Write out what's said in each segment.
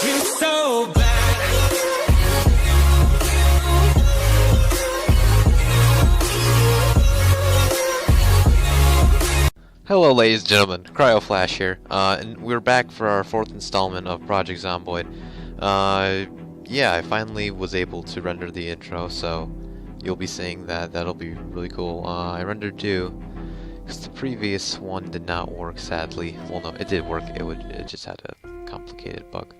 You so bad. Hello ladies and gentlemen, CryoFlash here, and we're back for our 4th installment of Project Zomboid. Yeah, I finally was able to render the intro, so you'll be seeing that. That'll be really cool. I rendered 2, because the previous one did not work, sadly. Well, no, it did work, it just had a complicated bug.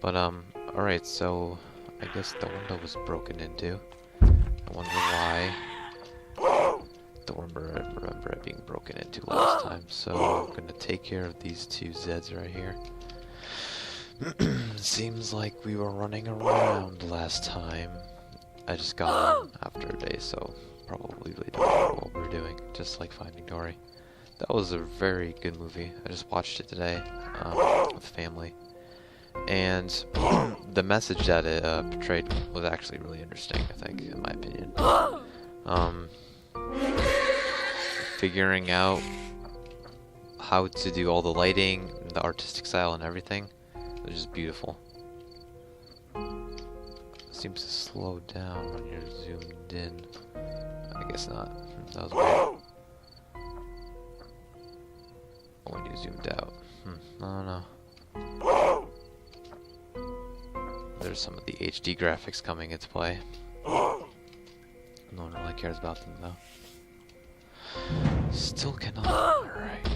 But, alright, so I guess the window was broken into. I wonder why. Don't remember it being broken into last time, so I'm gonna take care of these 2 Zeds right here. Seems like we were running around last time. I just got home after a day, so probably don't know what we were doing, just like Finding Dory. That was a very good movie. I just watched it today with family, and the message that it portrayed was actually really interesting, I think, in my opinion. Figuring out how to do all the lighting, the artistic style and everything, which is beautiful. It seems to slow down when you're zoomed in. I guess not. That was weird. When you zoomed out. I don't know. There's some of the HD graphics coming into play. No one really cares about them though. Still cannot. Alright.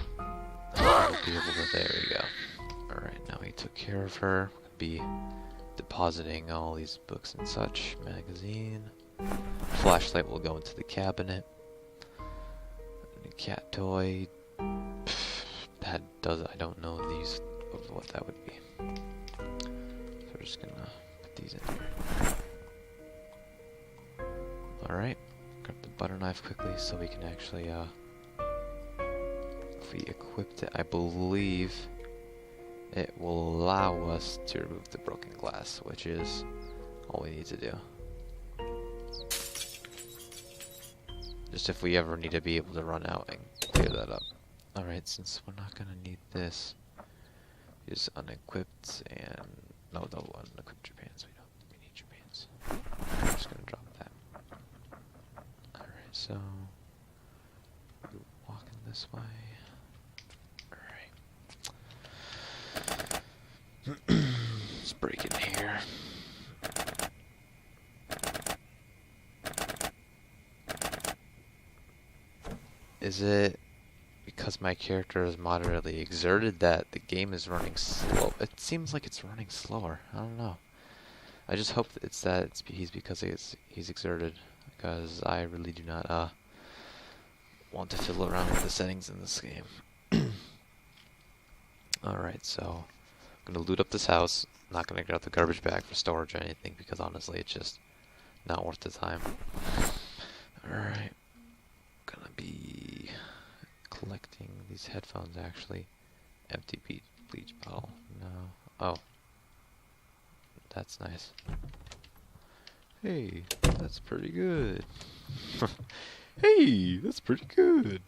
I'll be able to. There you go. Alright, now we took care of her. We'll be depositing all these books and such. Magazine. Flashlight will go into the cabinet. The cat toy. That does. I don't know these of what that would be. So we're just gonna put these in here. Alright. Grab the butter knife quickly so we can actually, if we equipped it, I believe it will allow us to remove the broken glass, which is all we need to do. Just if we ever need to be able to run out and clear that up. Alright, since we're not gonna need this, just unequipped and, no, unequip your pants, we need your pants. I'm just gonna drop that. Alright, so we're walking this way. Alright. Let's break in here. Is it because my character is moderately exerted that the game is running slow? It seems like it's running slower. I don't know. I just hope it's because he's exerted, because I really do not want to fiddle around with the settings in this game. Alright, so I'm gonna loot up this house. I'm not gonna grab the garbage bag for storage or anything, because honestly it's just not worth the time. Alright, gonna be collecting these headphones actually. Empty bleach bottle. No. Oh. That's nice. Hey, that's pretty good. Hey, that's pretty good.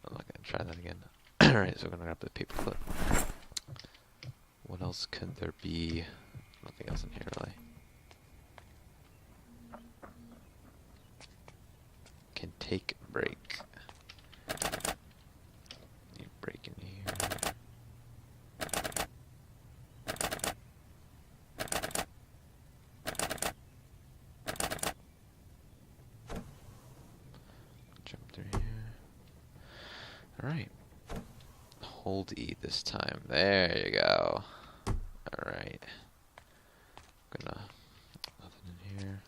I'm not gonna try that again. Alright, so we're gonna grab the paper clip. What else could there be? Nothing else in here really. Can take a break. Need a break in here. Jump through here. Alright. Hold E this time. There you go. Alright. Nothing in here.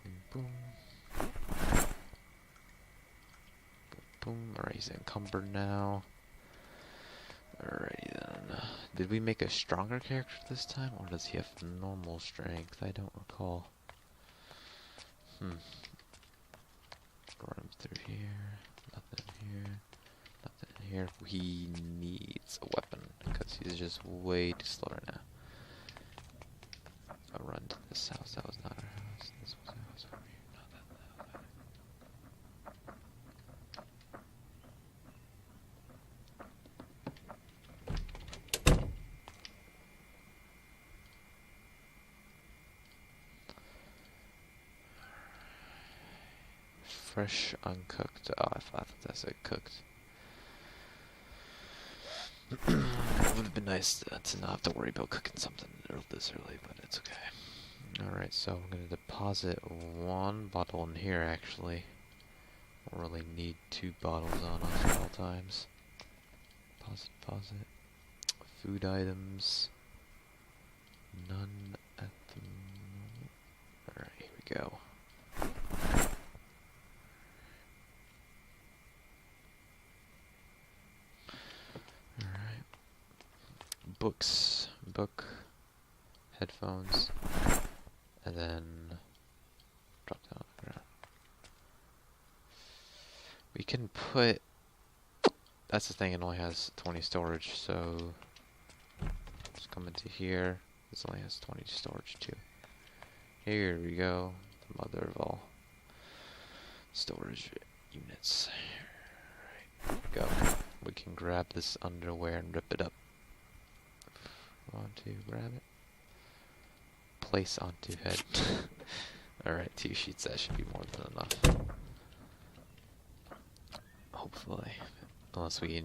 Boom, boom. Boom. Alright, he's encumbered now. Alrighty then. Did we make a stronger character this time, or does he have normal strength? I don't recall. Run through here. Nothing here. Nothing here. He needs a weapon, because he's just way too slow right now. This house, that was not our house. This was our house over here. No, fresh, uncooked. Oh, I thought that said cooked. It would have been nice to not have to worry about cooking something this early, but it's okay. Alright, so I'm going to deposit one bottle in here, actually. Don't really need 2 bottles on us at all times. Deposit. Food items. None at the moment. Alright, here we go. Alright. Books. Book. Headphones. And then drop down on the ground. We can put... That's the thing, it only has 20 storage, so... Just come into here. This only has 20 storage too. Here we go. The mother of all storage units. Alright, go. We can grab this underwear and rip it up. Want to grab it? Place onto head. Alright, 2 sheets, that should be more than enough. Hopefully. Unless we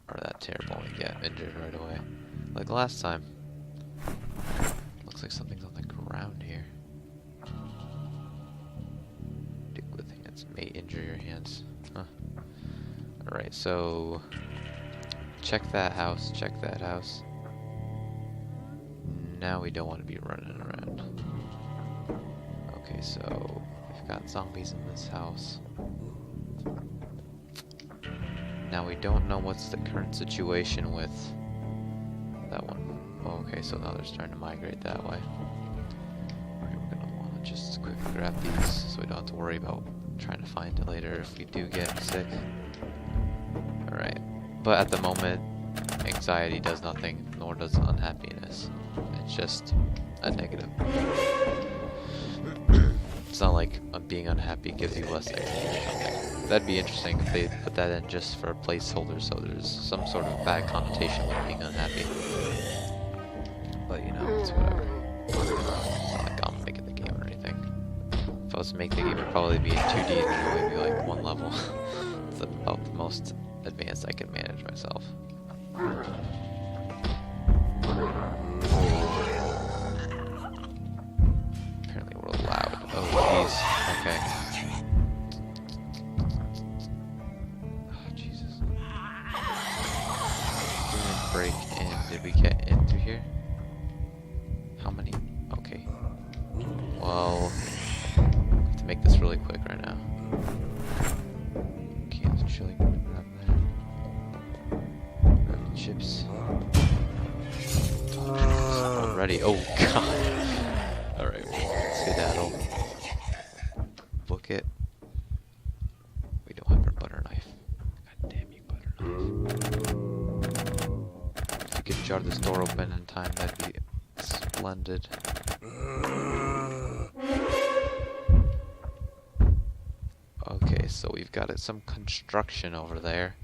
are that terrible and get injured right away. Like last time. Looks like something's on the ground here. Good thing that may injure your hands. Huh. Alright, so... Check that house, check that house. Now we don't want to be running around. Okay, so... We've got zombies in this house. Now we don't know what's the current situation with that one. Oh, okay, so now they're starting to migrate that way. Alright, we're gonna want to just quickly grab these so we don't have to worry about trying to find it later if we do get sick. Alright, but at the moment, anxiety does nothing, nor does unhappiness. It's just a negative. It's not like being unhappy gives you less anxiety or something. That'd be interesting if they put that in just for a placeholder, so there's some sort of bad connotation with being unhappy. But you know, it's whatever. It's not like I'm making the game or anything. If I was to make the game, it'd probably be in 2D, and it would be like 1 level. It's about the most advanced I can manage myself. Apparently we're loud. Oh jeez. Okay. Break in. Did we get in through here? How many? Okay. Well, I have to make this really quick right now. Okay, let's actually grab that. Grab the chips. Already. Oh god. Alright, let's skedaddle. Book it. We don't have our butter knife. God damn you, butter knife. Could jar this door open in time, that'd be splendid. Okay, so we've got some construction over there.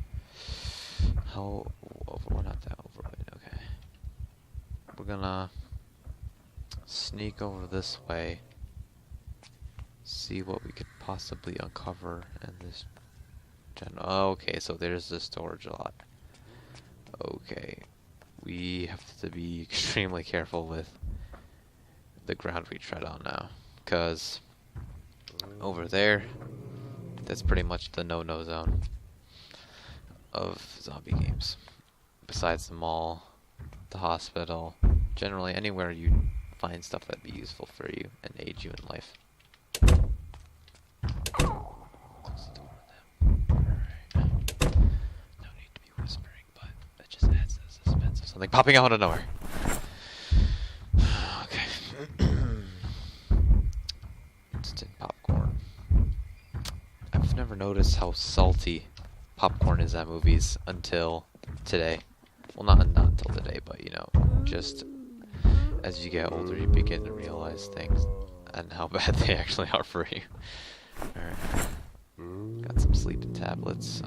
How over? We're not that over. Okay, we're gonna sneak over this way. See what we could possibly uncover in this. Okay, so there's the storage lot. Okay. We have to be extremely careful with the ground we tread on now, because over there, that's pretty much the no-no zone of zombie games. Besides the mall, the hospital, generally anywhere you find stuff that'd be useful for you and aid you in life. Close the door with them. Alright. No need to be whispering, but that just adds to the suspense of something popping out of nowhere. Okay. Instant popcorn. I've never noticed how salty popcorn is at movies until today. Well, not until today, but you know, just as you get older, you begin to realize things and how bad they actually are for you. Alright. Got some sleeping tablets.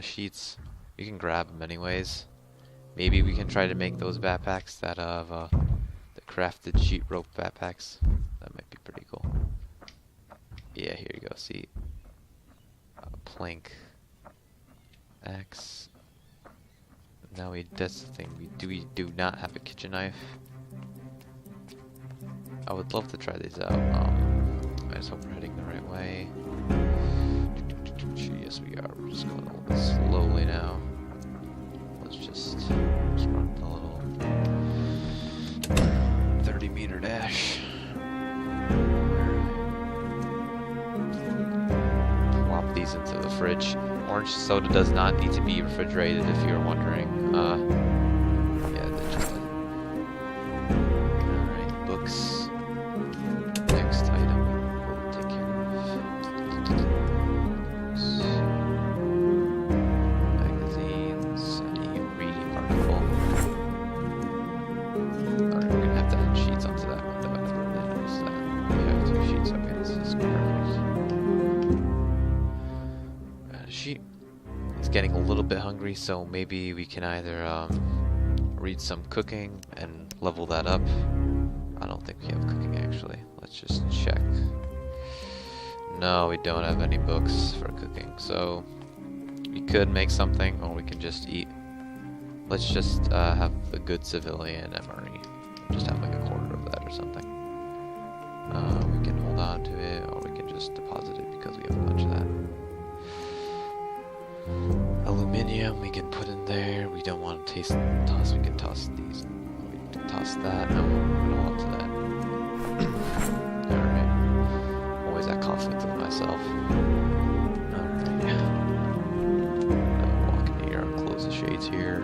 Sheets. You can grab them anyways. Maybe we can try to make those backpacks out of the crafted sheet rope backpacks. That might be pretty cool. Yeah, here you go. See, plank, axe. Now that's the thing. We do not have a kitchen knife. I would love to try these out. I just hope we're heading the right way. Yes, we are. We're just going a little bit slowly now. Let's just run a little 30-meter dash. Plop these into the fridge. Orange soda does not need to be refrigerated, if you're wondering. Yeah, that just did. Alright, books. Next item we'll take care of. Magazines, any reading article. Alright, we're gonna have to add sheets onto that window. I never really noticed that. We have 2 sheets. Okay, this is perfect. Add a sheet. He's getting a little bit hungry, so maybe we can either read some cooking and level that up. I don't think we have cooking actually. Let's just check. No, we don't have any books for cooking, so we could make something, or we can just eat. Let's just have the good civilian MRE. Just have like a quarter of that or something. We can hold on to it, or we can just deposit it because we have a bunch of that. Aluminium we can put in there. We don't want to toss. We can toss these. We can toss that. No, we don't want to that. Alright. Always at conflict with myself. Alright. Walk in here. I'll close the shades here.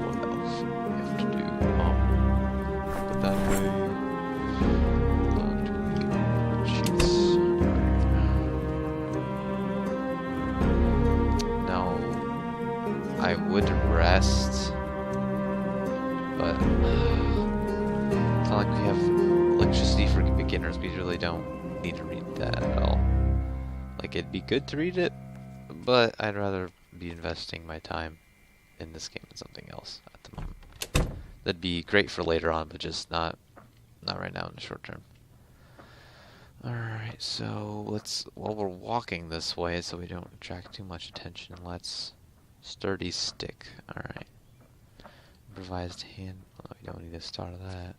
What else we have to do? Put that away. I would rest, but it's not like we have electricity for beginners. We really don't need to read that at all. Like, it'd be good to read it, but I'd rather be investing my time in this game than something else at the moment. That'd be great for later on, but just not right now in the short term. Alright, so while we're walking this way so we don't attract too much attention, let's sturdy stick. Alright. Improvised hand. Oh, we don't need to start that.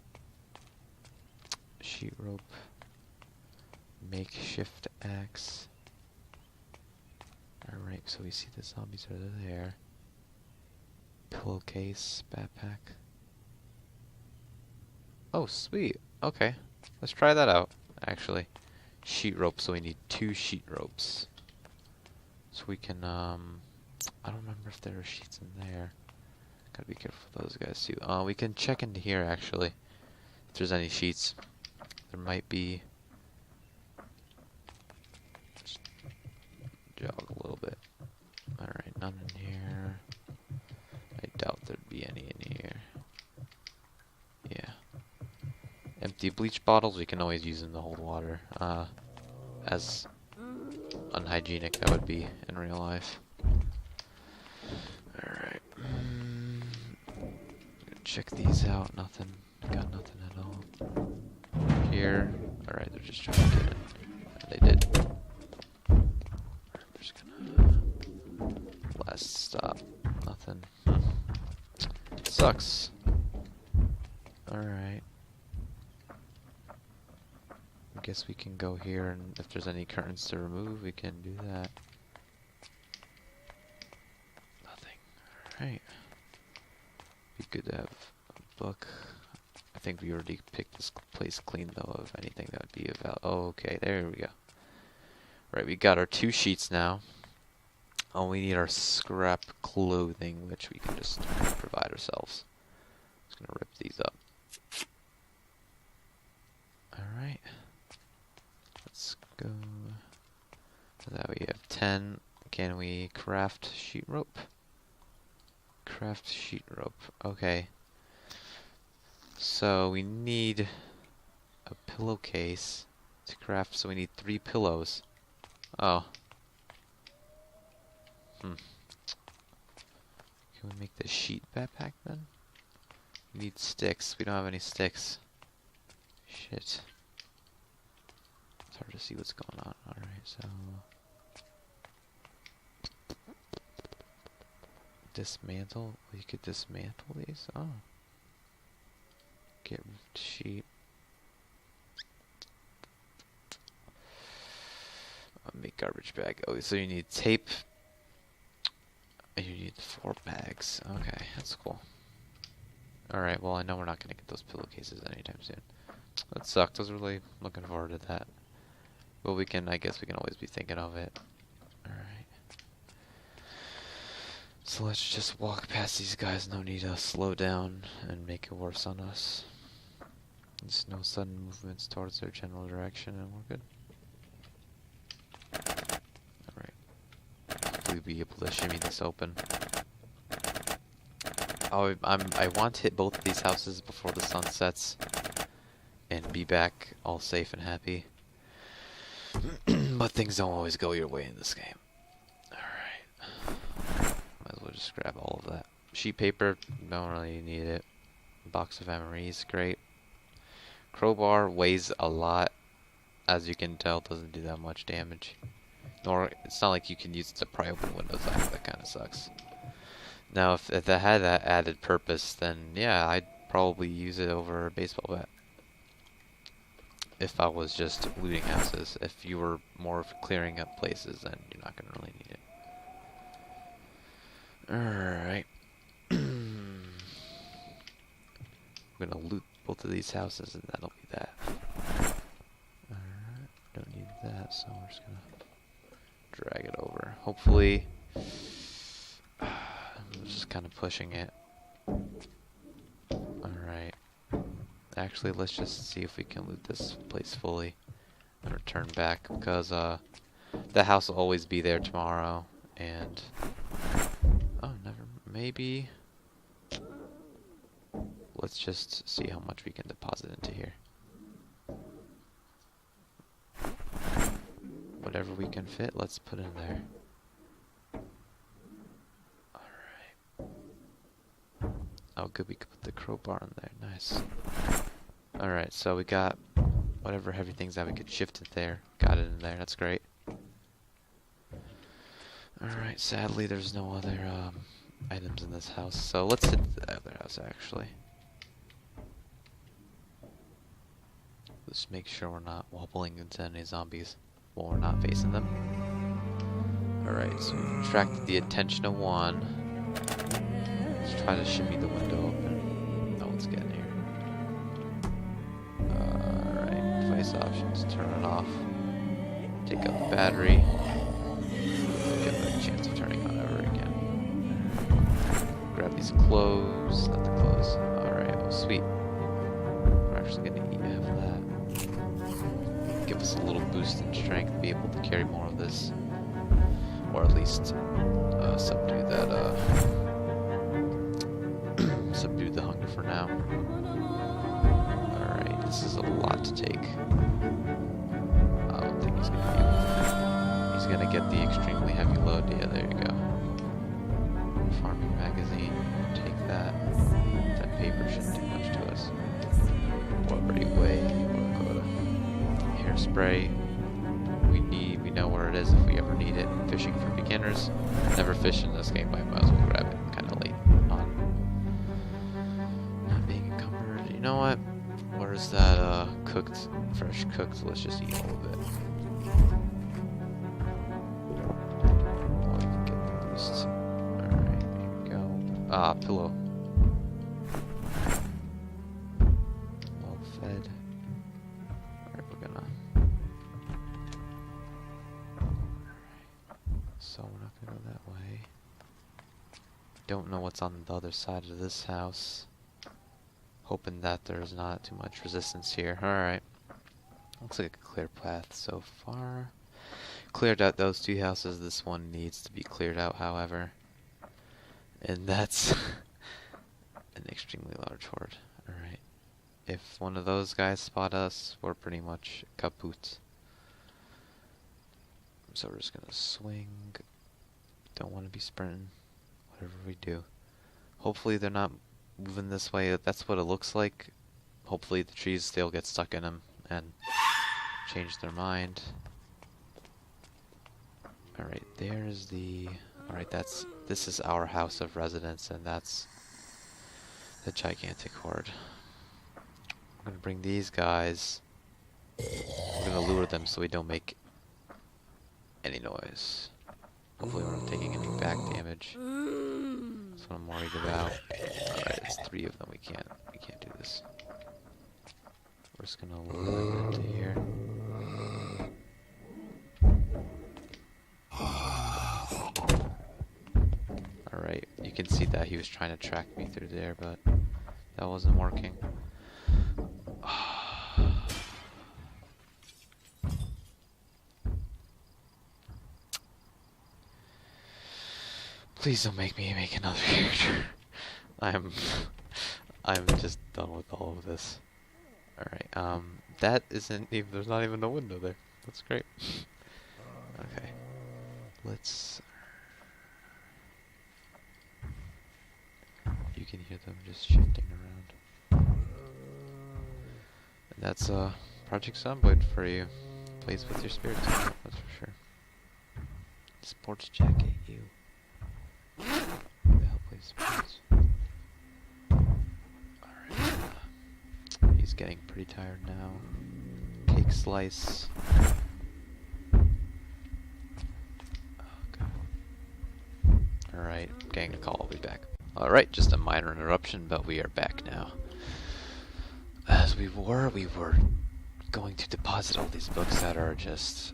Sheet rope. Makeshift axe. Alright, so we see the zombies are there. Pillowcase, backpack. Oh, sweet. Okay. Let's try that out, actually. Sheet rope, so we need 2 sheet ropes. So we can, I don't remember if there are sheets in there. Gotta be careful with those guys too. We can check into here actually. If there's any sheets. There might be. Just jog a little bit. Alright, none in here. I doubt there'd be any in here. Yeah. Empty bleach bottles, we can always use them to hold water. As unhygienic that would be in real life. Alright. Check these out. Nothing. Got nothing at all. Here. Alright, they're just trying to get in. They did. I'm just gonna. Last stop. Nothing. Sucks. Alright. I guess we can go here, and if there's any curtains to remove, we can do that. Right. Be good to have a book. I think we already picked this place clean though of anything that would be about. Oh, okay, there we go. Right, we got our 2 sheets now. Oh, we need our scrap clothing, which we can just provide ourselves. Just gonna rip these up. Alright. Let's go. So that we have 10. Can we craft sheet rope? Craft sheet rope. Okay. So we need a pillowcase to craft, so we need 3 pillows. Oh. Can we make the sheet backpack then? We need sticks. We don't have any sticks. Shit. It's hard to see what's going on. Alright, so... dismantle? Well, you could dismantle these? Oh. Get sheet. Make garbage bag. Oh, so you need tape. And you need 4 bags. Okay, that's cool. Alright, well, I know we're not going to get those pillowcases anytime soon. That sucked. I was really looking forward to that. But we can, I guess we can always be thinking of it. Alright. So let's just walk past these guys. No need to slow down and make it worse on us. There's no sudden movements towards their general direction, and we're good. Alright. Hopefully we'll be able to shimmy this open. Oh, I want to hit both of these houses before the sun sets and be back all safe and happy. But things don't always go your way in this game. Alright. Might as well just grab all of that. Sheet paper, don't really need it. Box of emeries, great. Crowbar weighs a lot. As you can tell, doesn't do that much damage. Nor, it's not like you can use it to pry open windows. That kind of sucks. Now, if that had that added purpose, then yeah, I'd probably use it over a baseball bat. If I was just looting houses. If you were more of clearing up places, then you're not going to really need it. Alright. We're going to loot both of these houses, and that'll be that. Alright, don't need that, so we're just going to drag it over. Hopefully... I'm just kind of pushing it. Alright. Actually, let's just see if we can loot this place fully and return back, because the house will always be there tomorrow, and maybe let's just see how much we can deposit into here. Whatever we can fit, let's put in there. Oh, good, we could put the crowbar in there. Nice. Alright, so we got whatever heavy things that we could shift it there. Got it in there, that's great. Alright, sadly there's no other items in this house, so let's hit the other house actually. Let's make sure we're not wobbling into any zombies while we're not facing them. Alright, so we've attracted the attention of one. Let's try to shimmy the window open. No one's getting here. Alright, device options, turn it off. Take out the battery. Give it a chance of turning on ever again. Grab these clothes, not the clothes. Alright, oh sweet. We're actually gonna eat half of that. Give us a little boost in strength, be able to carry more of this. Or at least subdue that subdue the hunger for now. Alright, this is a lot to take. I don't think he's gonna be able to. He's gonna get the extremely heavy load. Yeah, there you go. Farming magazine, take that. That paper shouldn't do much to us. Already way, hairspray. We know where it is if we ever need it. Fishing for beginners. Never fished in this game, but I might as well grab it kind of late on. Not being encumbered. You know what? Where's that fresh cooked? Let's just eat all of it. Oh, you can get the boost. Alright, here we go. Ah, pillow. Well fed. Alright, we're gonna... So we're not gonna go that way. Don't know what's on the other side of this house. Hoping that there's not too much resistance here. Alright. Looks like a clear path so far. Cleared out those 2 houses. This one needs to be cleared out, however. And that's an extremely large horde. Alright. If one of those guys spot us, we're pretty much kaput. So we're just gonna swing. Don't want to be sprinting. Whatever we do. Hopefully they're not moving this way. That's what it looks like. Hopefully the trees still get stuck in them and change their mind. Alright, there's the... Alright, this is our house of residence, and that's the gigantic horde. I'm gonna bring these guys. We're gonna lure them so we don't make any noise. Hopefully we're not taking any back damage. That's what I'm worried about. Alright, it's 3 of them. We can't do this. We're just gonna lure them into here. Alright, you can see that he was trying to track me through there, but that wasn't working. Please don't make me make another character. I'm just done with all of this. Alright, that isn't even, there's not even a window there. That's great. Okay. Let's... You can hear them just shifting around. And that's Project Zomboid for you. Plays with your spirits, that's for sure. Sports jacket, you. Who the hell plays sports? Alright. He's getting pretty tired now. Cake slice. Alright, getting a call, I'll be back. Alright, just a minor interruption, but we are back now. As we were going to deposit all these books that are just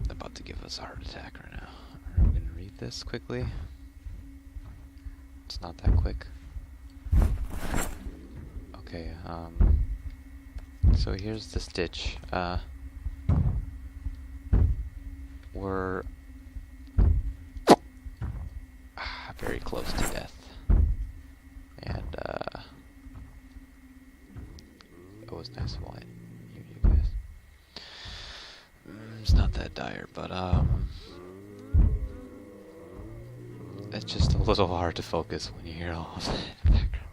about to give us a heart attack right now. I'm gonna read this quickly. It's not that quick. Okay, so here's the stitch. We're very close to death, and it was nice while I knew you guys. It's not that dire, but it's just a little hard to focus when you hear all of that in the background.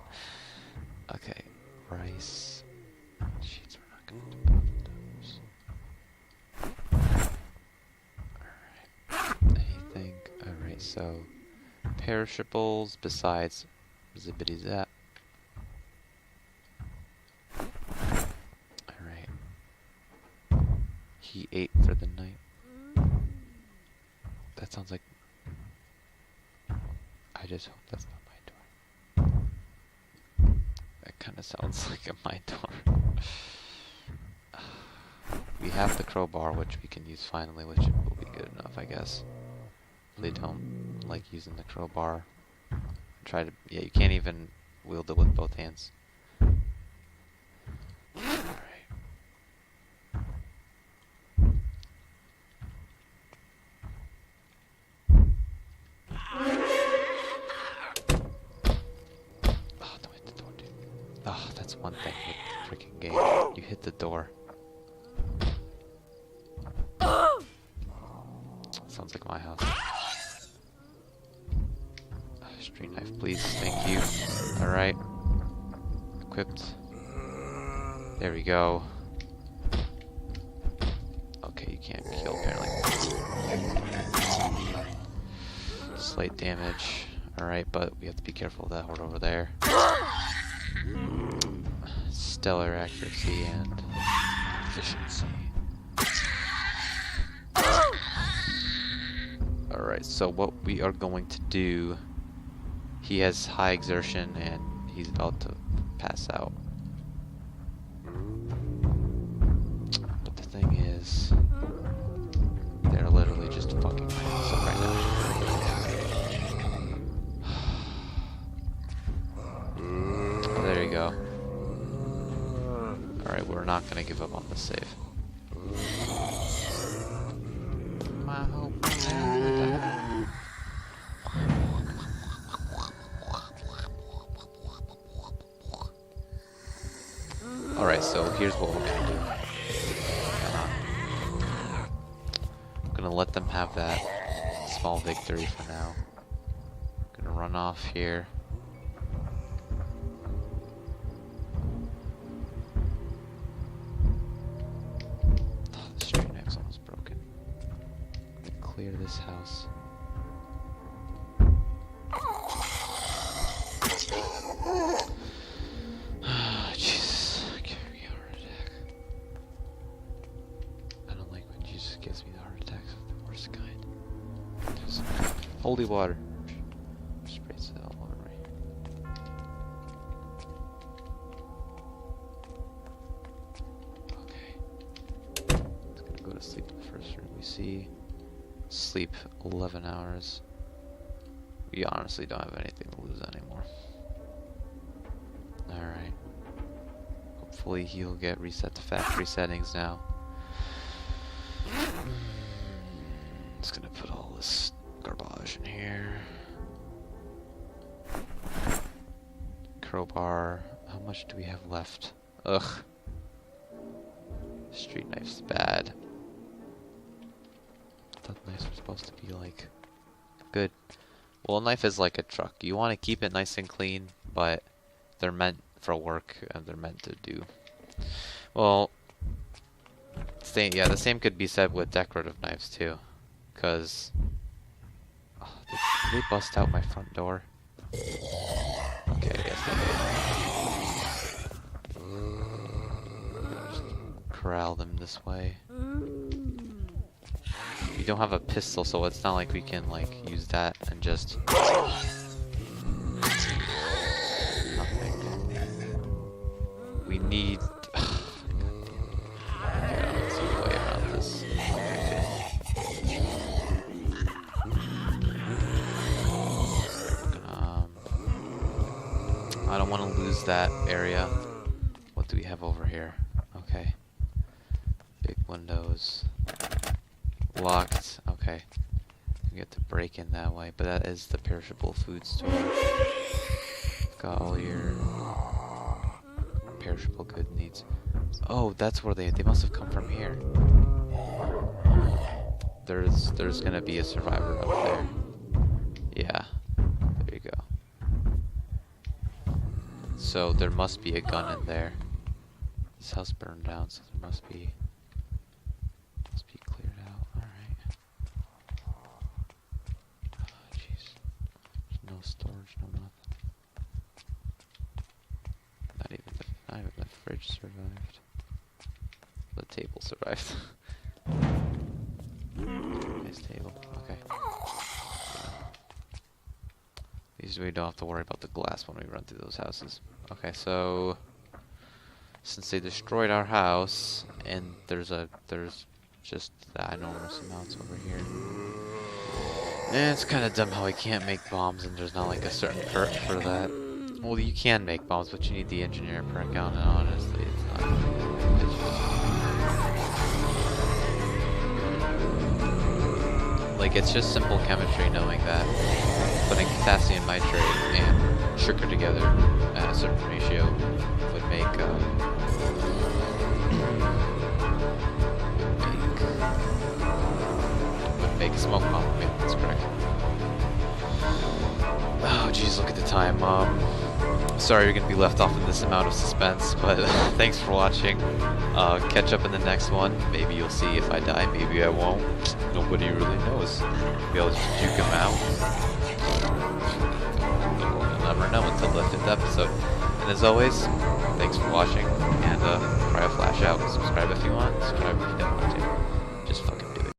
Okay, rice sheets. We're not gonna deposit those. Alright. Anything? Alright, so perishables besides zippity zap. Alright. He ate for the night. That sounds like... I just hope that's not my door. That kind of sounds like a my door. We have the crowbar, which we can use finally, which will be good enough, I guess. They don't like using the crowbar. Try to... Yeah, you can't even wield it with both hands. Alright. Oh, don't hit the door, dude. Oh, that's one thing with the freaking game. You hit the door. Sounds like my house. Street knife, please. Thank you. Alright. Equipped. There we go. Okay, you can't kill apparently. Slight damage. Alright, but we have to be careful of that horde over there. Stellar accuracy and efficiency. Alright, so what we are going to do... He has high exertion and he's about to pass out. But the thing is, they're literally just fucking us up right now. Oh, there you go. Alright, we're not gonna give up on this save. My hope. Alright, so here's what we're gonna do. I'm gonna let them have that small victory for now. Gonna run off here. Oh, the straight knife's almost broken. Gonna clear this house. Jesus, give me a heart attack. I don't like when Jesus gives me the heart attacks of the worst kind. There's holy water. Sprays it all over me. Okay. It's gonna go to sleep in the first room we see. Sleep 11 hours. We honestly don't have anything to lose anymore. Alright. Hopefully he'll get reset to factory settings now. Just gonna put all this garbage in here. Crowbar. How much do we have left? Ugh. Street knife's bad. I thought knives were supposed to be like good. Well, a knife is like a truck. You want to keep it nice and clean, but they're meant for work and they're meant to do. Well, yeah, the same could be said with decorative knives too. Cause did they bust out my front door? Okay, I guess they did. Just corral them this way. We don't have a pistol, so it's not like we can like use that and just nothing. We need okay, let's see a way around this. I don't want to lose that area. What do we have over here? Okay. Big windows. Locked. Okay. We get to break in that way, but that is the perishable food store. Got all your perishable good needs. Oh, that's where they must have come from here. There's gonna be a survivor up there. Yeah. There you go. So there must be a gun in there. This house burned down, so there must be cleared out. Alright. Oh jeez. There's no storage, no nothing. Not even the fridge survived. The table survived. Nice table. Okay. At least we don't have to worry about the glass when we run through those houses. Okay, so since they destroyed our house and there's just the enormous amounts over here. And it's kind of dumb how I can't make bombs and there's not like a certain perk for that. Well, you can make bombs, but you need the engineer perk out, and honestly, it's not. Like, it's just simple chemistry knowing that putting potassium nitrate and sugar together at a certain ratio would make a smoke bomb. Yeah, that's correct. Oh, geez, look at the time. Sorry you're gonna be left off in this amount of suspense, but thanks for watching. Catch up in the next one. Maybe you'll see if I die, maybe I won't. Nobody really knows. Maybe I'll just juke him out. You'll never know until the 5th episode. And as always, thanks for watching, and Cryo Flash out. Subscribe if you want, subscribe if you don't want to. Just fucking